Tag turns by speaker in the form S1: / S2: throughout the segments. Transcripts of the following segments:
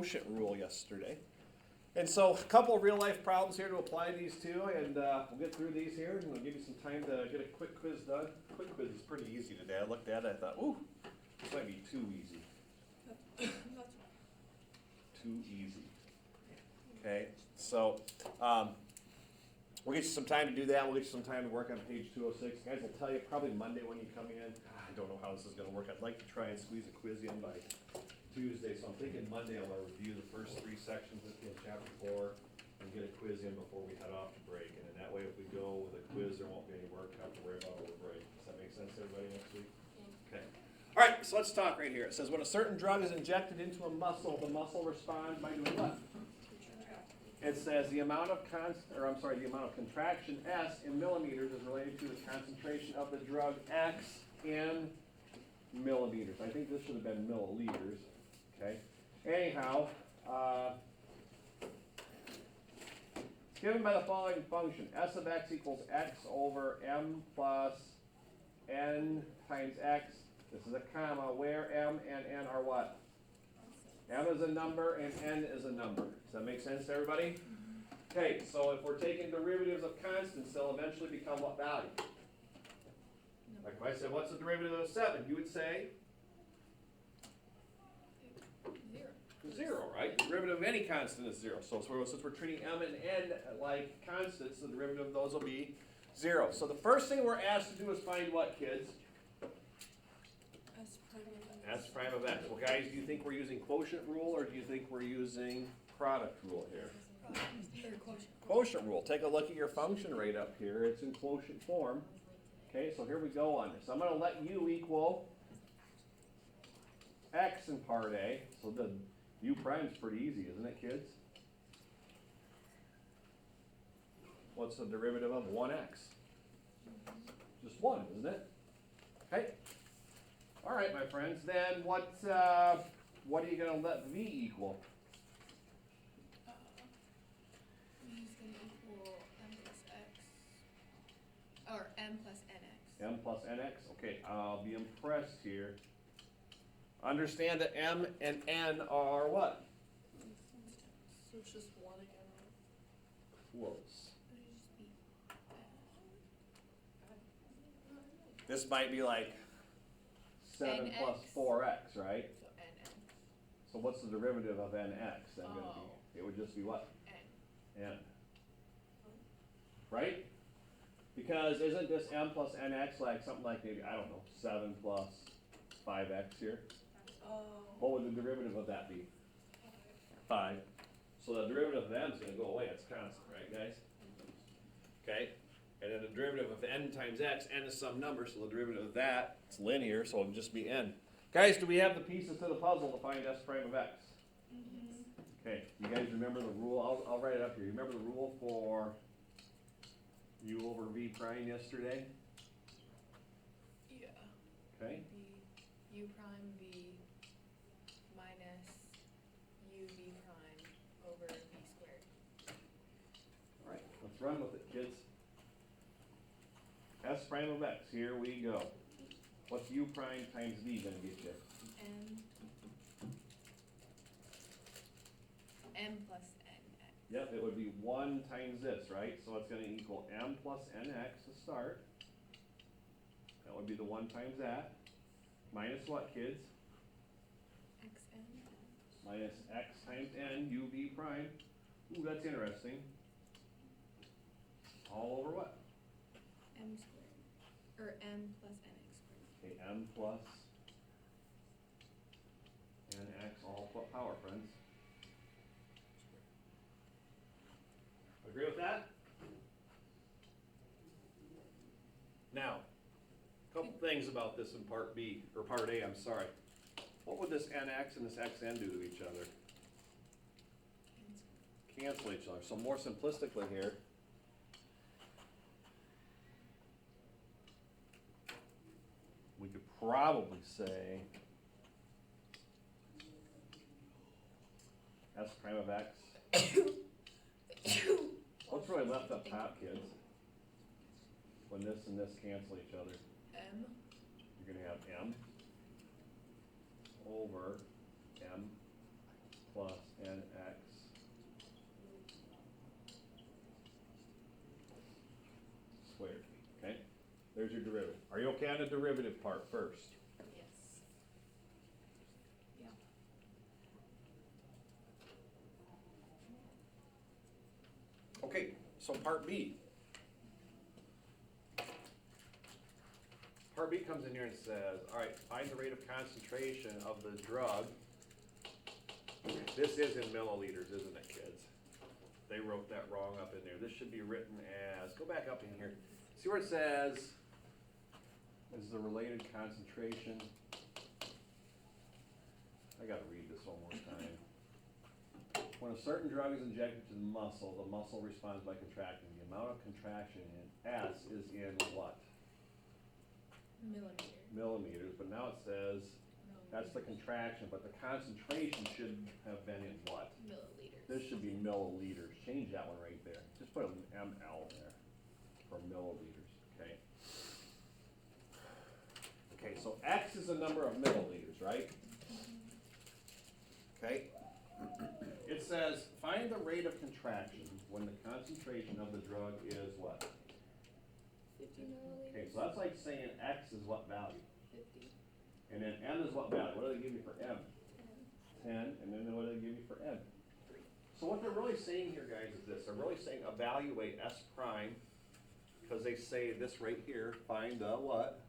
S1: quotient rule yesterday. And so a couple of real life problems here to apply these to, and we'll get through these here, and we'll give you some time to get a quick quiz done. Quick quiz is pretty easy today. I looked at it, I thought, ooh, this might be too easy. Too easy. Okay, so we'll get you some time to do that. We'll get you some time to work on page 206. Guys will tell you probably Monday when you come in. I don't know how this is going to work. I'd like to try and squeeze a quiz in by Tuesday, so I'm thinking Monday I'm going to review the first 3 sections in chapter 4 and get a quiz in before we head off to break. And then that way, if we go with a quiz, there won't be any work to have to worry about over break. Does that make sense to everybody next week? Okay. All right, so let's talk right here. It says when a certain drug is injected into a muscle, the muscle responds by doing what? It says the amount of the amount of contraction S in millimeters is related to the concentration of the drug X in millimeters. I think this should have been milliliters. Okay. Anyhow, given by the following function, S of x equals x over m plus n times x. This is a comma where m and n are what? M is a number and n is a number. Does that make sense to everybody? Okay, so if we're taking derivatives of constants, they'll eventually become what value? Like if I said, what's the derivative of 7? You would say? 0, right? The derivative of any constant is 0. So since we're treating m and n like constants, the derivative of those will be 0. So the first thing we're asked to do is find what, kids? S prime of x. Well, guys, do you think we're using quotient rule or do you think we're using product rule here? Quotient rule. Take a look at your function right up here. It's in quotient form. Okay, so here we go on this. I'm going to let u equal x in part A. So the u prime is pretty easy, isn't it, kids? What's the derivative of 1x? Just 1, isn't it? Okay. All right, my friends. Then what are you going to let v equal?
S2: V is going to equal m plus x, or m plus nx.
S1: M plus nx? Okay, I'll be impressed here. Understand that m and n are what?
S2: So it's just 1 again, right?
S1: Close. This might be like 7
S2: NX.
S1: plus 4x, right?
S2: So nn.
S1: So what's the derivative of nx then going to be? It would just be what?
S2: N.
S1: N. Right? Because isn't this m plus nx like something like maybe, I don't know, 7 plus 5x here?
S2: Oh.
S1: What would the derivative of that be? 5. So the derivative of m is going to go away. It's constant, right, guys? Okay. And then the derivative of n times x, n is some number, so the derivative of that, it's linear, so it'll just be n. Guys, do we have the pieces to the puzzle to find s prime of x?
S2: Mm-hmm.
S1: Okay, you guys remember the rule? I'll write it up here. You remember the rule for u over v prime yesterday?
S2: Yeah.
S1: Okay.
S2: Be u prime v minus u v prime over v squared.
S1: All right, let's run with it, kids. S prime of x, here we go. What's u prime times v going to get you?
S2: M plus nx.
S1: Yep, it would be 1 times this, right? So it's going to equal m plus nx to start. That would be the 1 times that. Minus what, kids?
S2: Xn.
S1: Minus x times n, uv prime. Ooh, that's interesting. All over what?
S2: M squared. Or m plus nx squared.
S1: Okay, m plus nx, all what power, friends? Agree with that? Now, a couple things about this in part B, or part A, I'm sorry. What would this nx and this xn do to each other? Cancel each other. So more simplistically here, we could probably say s prime of x. What's really left up top, kids? When this and this cancel each other,
S2: M.
S1: you're going to have m over m plus squared, okay? There's your derivative. Are you okay on the derivative part first?
S2: Yes.
S1: Okay, so part B. Part B comes in here and says, all right, find the rate of concentration of the drug. This is in milliliters, isn't it, kids? They wrote that wrong up in there. This should be written as, go back up in here. See where it says, is the related concentration. I gotta read this one more time. When a certain drug is injected to the muscle responds by contracting. The amount of contraction in S is in what?
S2: Millimeters.
S1: Millimeters, but now it says, that's the contraction, but the concentration should have been in what?
S2: Milliliters.
S1: This should be milliliters. Change that one right there. Just put an ml there for milliliters, okay? Okay, so X is the number of milliliters, right? Okay? It says, find the rate of contraction when the concentration of the drug is what?
S2: 50 milliliters.
S1: Okay, so that's like saying X is what value?
S2: 50.
S1: And then M is what value? What do they give you for M? 10. And then what do they give you for N?
S2: 3.
S1: So what they're really saying here, guys, is this. They're really saying evaluate S prime, because they say this right here, find the what?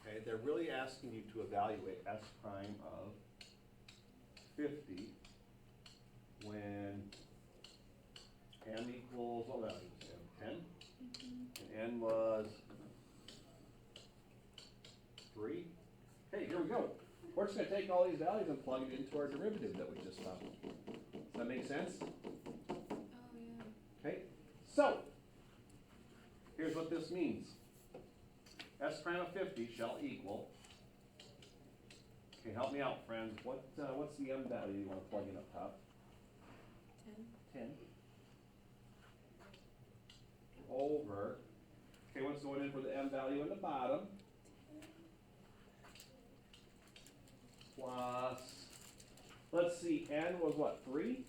S1: Okay, they're really asking you to evaluate S prime of 50 when M equals, what value is M? 10? And N was 3. Hey, here we go. We're just going to take all these values and plug it into our derivative that we just found. Does that make sense?
S2: Oh, yeah.
S1: Okay, so here's what this means. S prime of 50 shall equal, okay, help me out, friends. What's the M value you want to plug in up top?
S2: 10.
S1: 10. Over, okay, what's going in for the M value in the bottom? Plus, let's see, N was what, 3?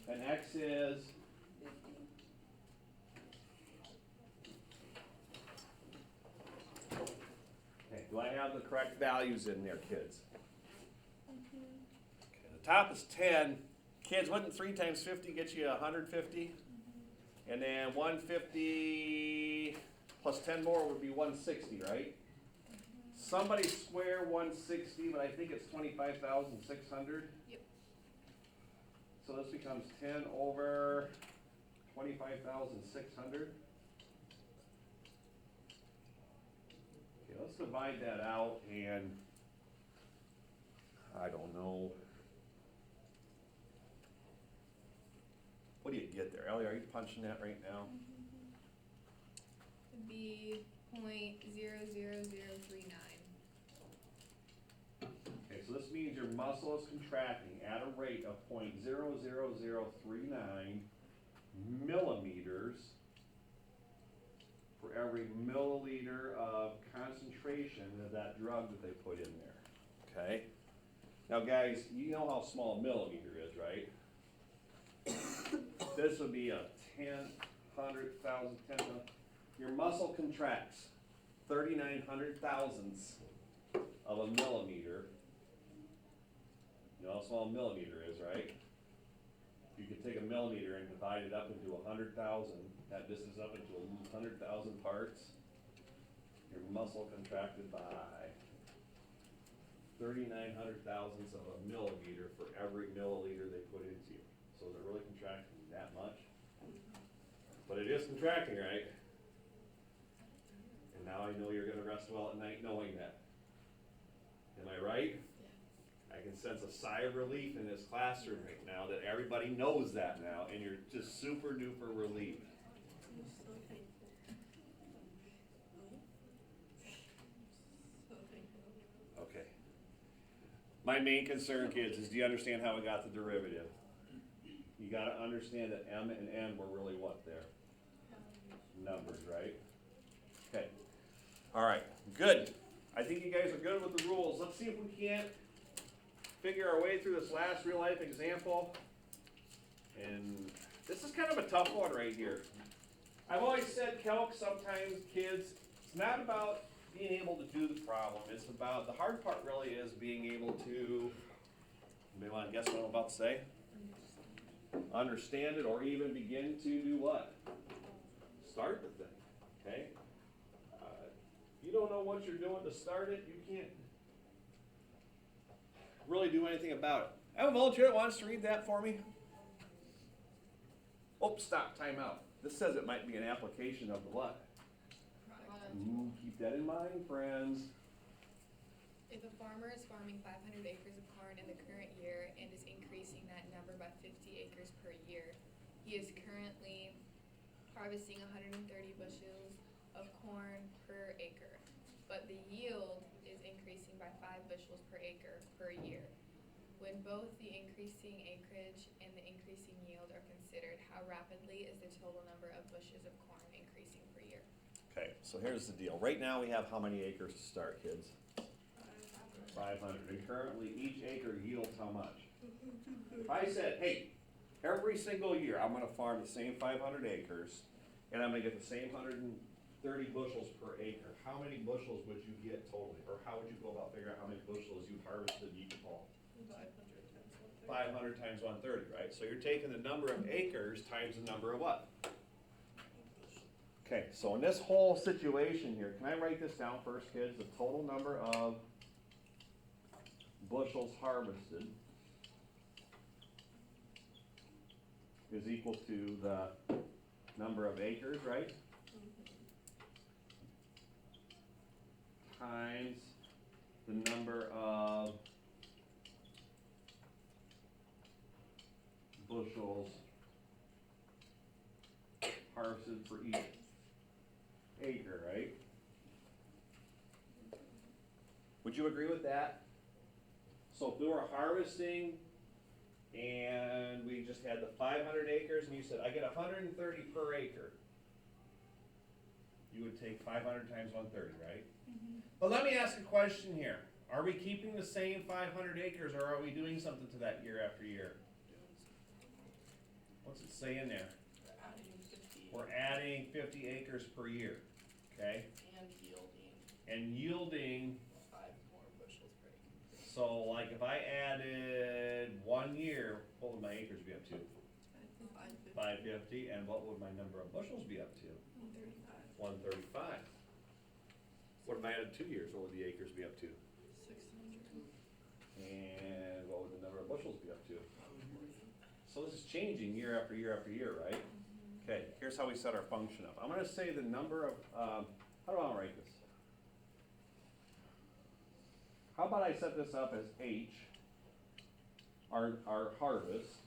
S1: And X is?
S2: 50.
S1: Okay, do I have the correct values in there, kids? Okay, the top is 10. Kids, wouldn't 3 times 50 get you 150? And then 150 plus 10 more would be 160, right? Somebody square 160, but I think it's 25,600.
S2: Yep.
S1: So this becomes 10 over 25,600. Okay, let's divide that out, and I don't know. What do you get there? Ellie, are you punching that right now?
S2: Would be 0.00039.
S1: Okay, so this means your muscle is contracting at a rate of 0.00039 millimeters for every milliliter of concentration of that drug that they put in there. Okay? Now guys, you know how small a millimeter is, right? This would be a 10, 100,000, 10,000. Your muscle contracts 39 thousandths of a millimeter. You know how small a millimeter is, right? You could take a millimeter and divide it up into 100,000. That distance up into 100,000 parts. Your muscle contracted by 39 thousandths of a millimeter for every milliliter they put into you. So is it really contracting that much? But it is contracting, right? And now I know you're going to rest well at night knowing that. Am I right? I can sense a sigh of relief in this classroom right now that everybody knows that now, and you're just super duper relieved. Okay. My main concern, kids, is do you understand how we got the derivative? You got to understand that M and N were really what there? Numbers, right? Okay. All right, good. I think you guys are good with the rules. Let's see if we can't figure our way through this last real life example. And this is kind of a tough one right here. I've always said, Kelk, sometimes kids, it's not about being able to do the problem, it's about, the hard part really is being able to, anybody wanna guess what I'm about to say? Understand it, or even begin to do what? Start the thing, okay? If you don't know what you're doing to start it, you can't really do anything about it. I have a volunteer that wants to read that for me. Oh, stop, time out. This says it might be an application of the what? Ooh, keep that in mind, friends.
S2: If a farmer is farming 500 acres of corn in the current year and is increasing that number by 50 acres per year, he is currently harvesting 130 bushels of corn per acre, but the yield is increasing by 5 bushels per acre per year. When both the increasing acreage and the increasing yield are considered, how rapidly is the total number of bushels of corn increasing per year?
S1: Okay, so here's the deal. Right now we have how many acres to start, kids? 500. And currently each acre yields how much? If I said, hey, every single year I'm gonna farm the same 500 acres and I'm gonna get the same 130 bushels per acre, how many bushels would you get totally? Or how would you go about figuring out how many bushels you harvested each fall? 500 times 130, right? So you're taking the number of acres times the number of what? Okay, so in this whole situation here, can I write this down first, kids? The total number of bushels harvested is equal to the number of acres, right? Times the number of bushels harvested for each acre, right? Would you agree with that? So if we were harvesting and we just had the 500 acres and you said, I get 130 per acre, you would take 500 times 130, right? But let me ask a question here. Are we keeping the same 500 acres or are we doing something to that year after year? What's it say in there? We're adding 50 acres per year, okay? And yielding
S2: 5 more bushels per acre.
S1: So like if I added 1 year, what would my acres be up to? 550, and what would my number of bushels be up to? 135. What if I added 2 years, what would the acres be up to?
S2: 600.
S1: And what would the number of bushels be up to? So this is changing year after year after year, right? Okay, here's how we set our function up. I'm gonna say the number of, how do I wanna write this? How about I set this up as H, our harvest,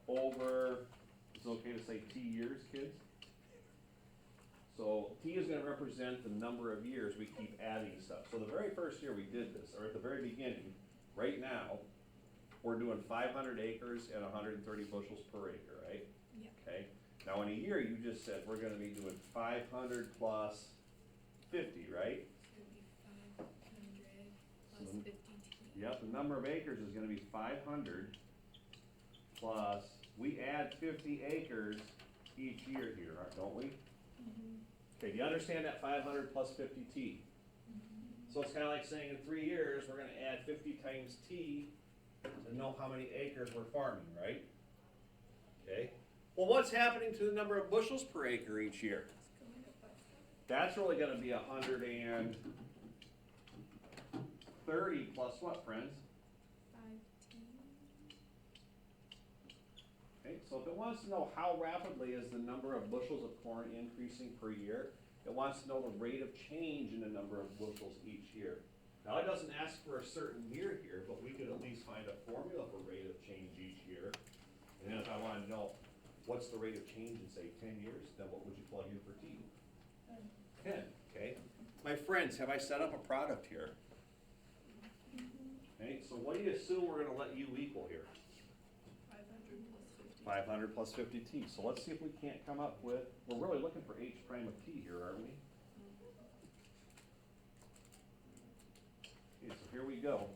S1: over, is it okay to say T years, kids? So T is gonna represent the number of years we keep adding stuff. So the very first year we did this, or at the very beginning, right now, we're doing 500 acres and 130 bushels per acre, right?
S2: Yeah.
S1: Okay, now in a year, you just said we're gonna be doing 500 plus 50, right?
S2: It's gonna be 500 plus
S1: So-
S2: 50 T.
S1: Yep, the number of acres is gonna be 500 plus, we add 50 acres each year here, don't we? Okay, do you understand that 500 plus 50 T? So it's kinda like saying in 3 years, we're gonna add 50 times T to know how many acres we're farming, right? Okay, well, what's happening to the number of bushels per acre each year?
S2: It's going up by 7.
S1: That's really gonna be 130 plus what, friends?
S2: 5T.
S1: Okay, so if it wants to know how rapidly is the number of bushels of corn increasing per year, it wants to know the rate of change in the number of bushels each year. Now, it doesn't ask for a certain year here, but we could at least find a formula for rate of change each year. And then if I wanted to know what's the rate of change in, say, 10 years, then what would you plug in for T? 10, okay? My friends, have I set up a product here? Okay, so what do you assume we're gonna let U equal here? 500 plus 50 T. So let's see if we can't come up with, we're really looking for H prime of T here, aren't we? Okay, so here we go.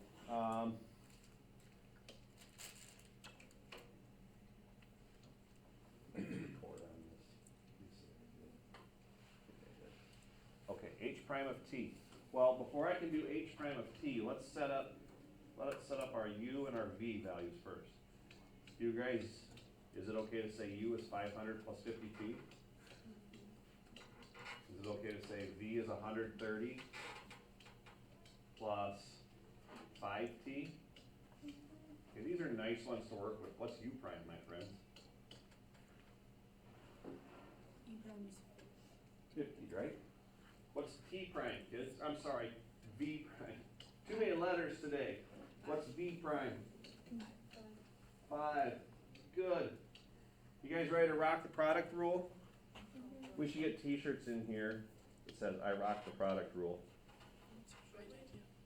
S1: Record on this. prime of t. Well, before I can do h prime of t, let's set up our u and our v values first. You guys, is it okay to say u is 500 plus 50t? Is it okay to say v is 130 plus 5t? Okay, these are nice ones to work with. What's u prime, my friends?
S2: U prime is
S1: 50, right? What's t prime, kids? I'm sorry, v prime. Too many letters today. What's v prime? 5. Good. You guys ready to rock the product rule? We should get t-shirts in here that says I rock the product rule.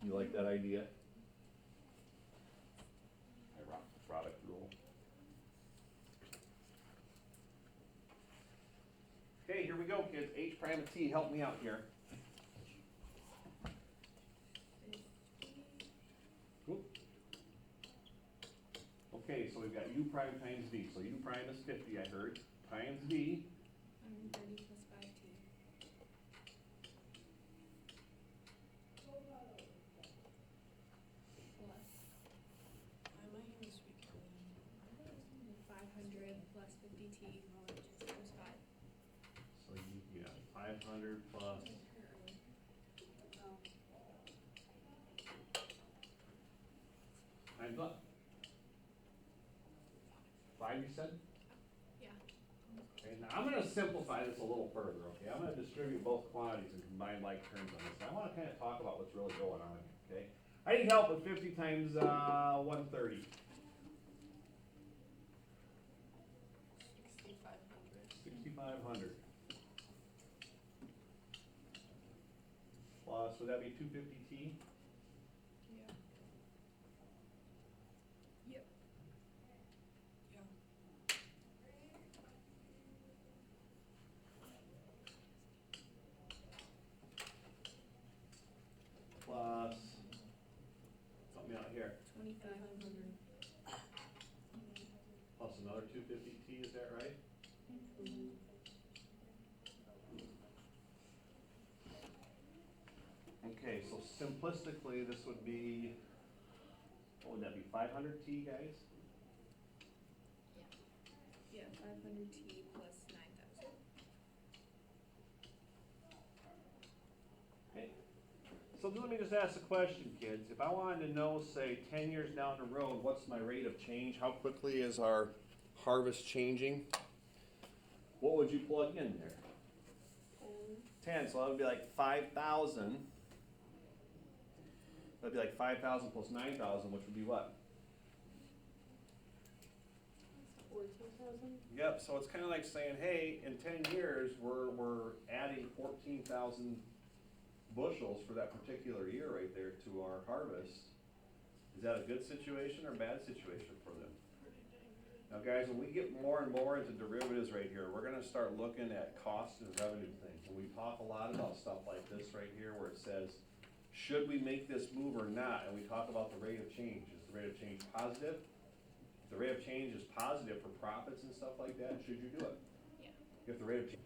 S1: You like that idea? I rock the product rule. Okay, here we go, kids. H prime of t, help me out here. Oop. Okay, so we've got u prime times v. So u prime is 50, I heard, times v.
S2: 130 plus 5t. Plus 500 plus 50t times 5.
S1: So you got 500 plus. Times what? 5 you said?
S2: Yeah.
S1: Okay, now I'm gonna simplify this a little further, okay? I'm gonna distribute both quantities and combine like terms on this. I wanna kinda talk about what's really going on here, okay? I need help with 50 times 130. 6,500. Plus, would that be 250t?
S2: Yeah. Yep.
S1: Plus, help me out here,
S2: 2,500.
S1: plus another 250t, is that right? Okay, so simplistically, this would be, what would that be, 500t, guys?
S2: Yeah, 500t plus 9,000.
S1: Okay. So let me just ask a question, kids. If I wanted to know, say, 10 years down the road, what's my rate of change? How quickly is our harvest changing? What would you plug in there? 10, so that would be like 5,000. That'd be like 5,000 plus 9,000, which would be what?
S3: 14,000?
S1: Yep, so it's kind of like saying, hey, in 10 years, we're adding 14,000 bushels for that particular year right there to our harvest. Is that a good situation or a bad situation for them? Now guys, when we get more and more into derivatives right here, we're gonna start looking at cost and revenue things. And we talk a lot about stuff like this right here where it says, should we make this move or not? And we talk about the rate of change. Is the rate of change positive? If the rate of change is positive for profits and stuff like that, should you do it?
S2: Yeah.
S1: If the rate of change